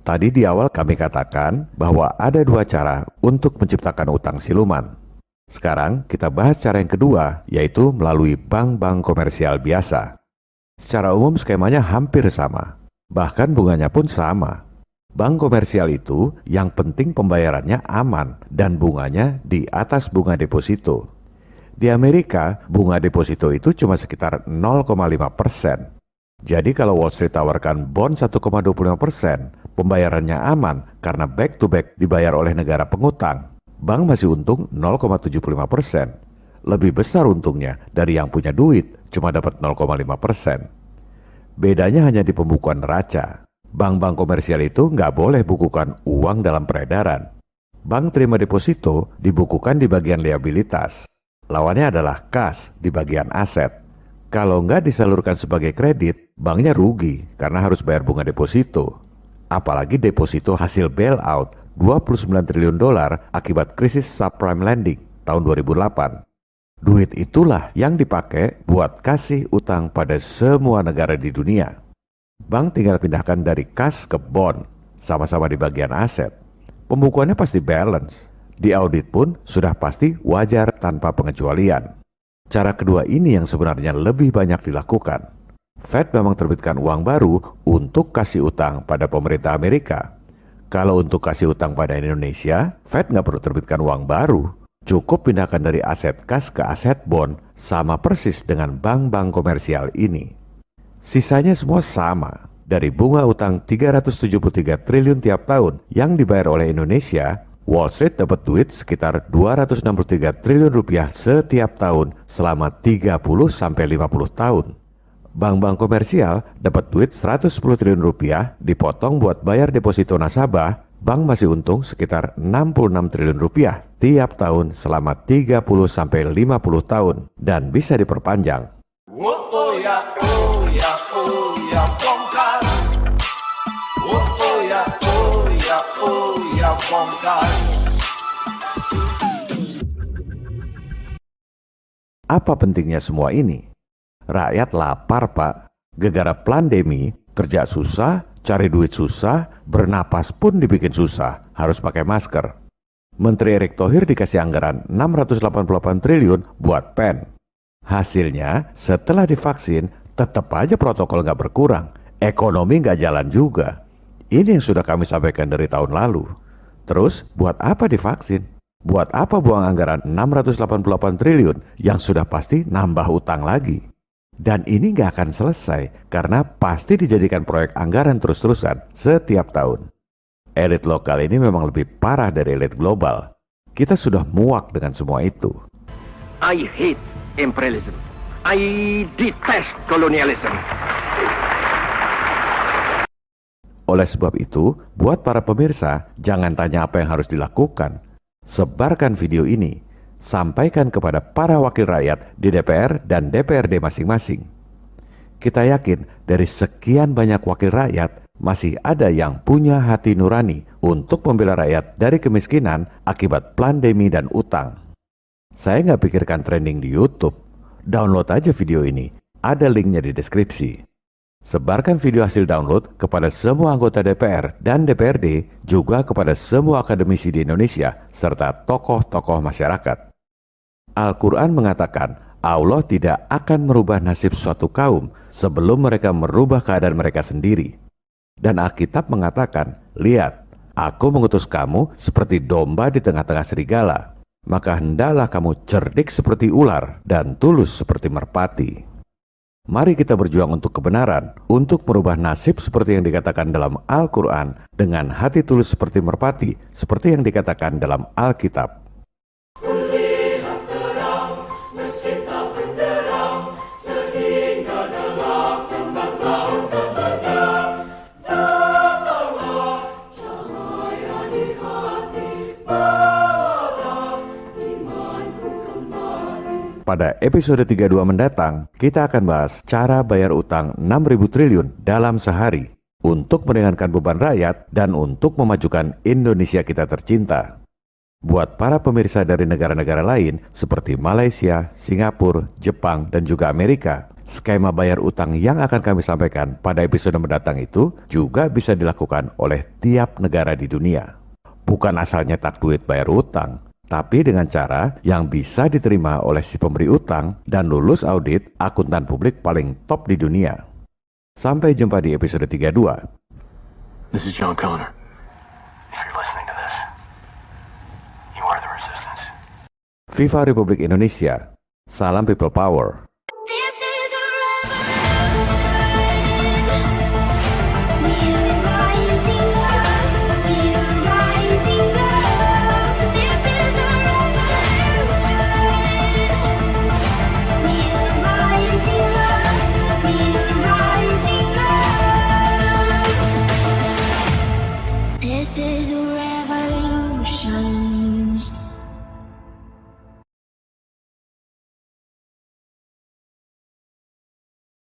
Tadi di awal kami katakan bahwa ada dua cara untuk menciptakan utang siluman. Sekarang kita bahas cara yang kedua, yaitu melalui bank-bank komersial biasa. Secara umum skemanya hampir sama, bahkan bunganya pun sama. Bank komersial itu yang penting pembayarannya aman dan bunganya di atas bunga deposito. Di Amerika, bunga deposito itu cuma sekitar 0,5%. Jadi kalau Wall Street tawarkan bond 1,25%, pembayarannya aman karena back to back dibayar oleh negara pengutang. Bank masih untung 0,75%. Lebih besar untungnya dari yang punya duit, cuma dapat 0,5%. Bedanya hanya di pembukuan neraca. Bank-bank komersial itu nggak boleh bukukan uang dalam peredaran. Bank terima deposito dibukukan di bagian liabilitas. Lawannya adalah kas di bagian aset. Kalau nggak disalurkan sebagai kredit, banknya rugi karena harus bayar bunga deposito. Apalagi deposito hasil bailout $29 triliun akibat krisis subprime lending tahun 2008. Duit itulah yang dipakai buat kasih utang pada semua negara di dunia. Bank tinggal pindahkan dari kas ke bond, sama-sama di bagian aset. Pembukuannya pasti balance. Di audit pun sudah pasti wajar tanpa pengecualian. Cara kedua ini yang sebenarnya lebih banyak dilakukan. Fed memang terbitkan uang baru untuk kasih utang pada pemerintah Amerika. Kalau untuk kasih utang pada Indonesia, Fed nggak perlu terbitkan uang baru. Cukup pindahkan dari aset kas ke aset bond, sama persis dengan bank-bank komersial ini. Sisanya semua sama. Dari bunga utang 373 triliun tiap tahun yang dibayar oleh Indonesia, Wall Street dapat duit sekitar 263 triliun rupiah setiap tahun selama 30-50 tahun. Bank-bank komersial dapat duit 110 triliun rupiah dipotong buat bayar deposito nasabah, bank masih untung sekitar 66 triliun rupiah tiap tahun selama 30-50 tahun dan bisa diperpanjang. Apa pentingnya semua ini? Rakyat lapar, Pak. Gegara pandemi, kerja susah, cari duit susah, bernapas pun dibikin susah, harus pakai masker. Menteri Erick Thohir dikasih anggaran 688 triliun buat pen. Hasilnya, setelah divaksin, tetap aja protokol nggak berkurang, ekonomi nggak jalan juga. Ini yang sudah kami sampaikan dari tahun lalu. Terus, buat apa divaksin? Buat apa buang anggaran 688 triliun yang sudah pasti nambah utang lagi? Dan ini nggak akan selesai karena pasti dijadikan proyek anggaran terus-terusan setiap tahun. Elit lokal ini memang lebih parah dari elit global. Kita sudah muak dengan semua itu. I hate imperialism. I detest colonialism. Oleh sebab itu, buat para pemirsa, jangan tanya apa yang harus dilakukan. Sebarkan video ini. Sampaikan kepada para wakil rakyat di DPR dan DPRD masing-masing. Kita yakin dari sekian banyak wakil rakyat, masih ada yang punya hati nurani untuk membela rakyat dari kemiskinan akibat pandemi dan utang. Saya nggak pikirkan trending di YouTube. Download aja video ini, ada linknya di deskripsi. Sebarkan video hasil download kepada semua anggota DPR dan DPRD, juga kepada semua akademisi di Indonesia, serta tokoh-tokoh masyarakat. Al-Quran mengatakan, Allah tidak akan merubah nasib suatu kaum sebelum mereka merubah keadaan mereka sendiri. Dan Alkitab mengatakan, lihat, aku mengutus kamu seperti domba di tengah-tengah serigala. Maka hendaklah kamu cerdik seperti ular dan tulus seperti merpati. Mari kita berjuang untuk kebenaran, untuk merubah nasib seperti yang dikatakan dalam Al-Quran dengan hati tulus seperti merpati, seperti yang dikatakan dalam Alkitab. Pada episode 32 mendatang, kita akan bahas cara bayar utang 6.000 triliun dalam sehari untuk meringankan beban rakyat dan untuk memajukan Indonesia kita tercinta. Buat para pemirsa dari negara-negara lain seperti Malaysia, Singapura, Jepang, dan juga Amerika, Skema bayar utang yang akan kami sampaikan pada episode mendatang itu juga bisa dilakukan oleh tiap negara di dunia. Bukan asal nyetak duit bayar utang, tapi dengan cara yang bisa diterima oleh si pemberi utang dan lulus audit akuntan publik paling top di dunia. Sampai jumpa di episode 32. This is John Connor. If you're listening to this, you are the resistance. Viva Republik Indonesia. Salam People Power.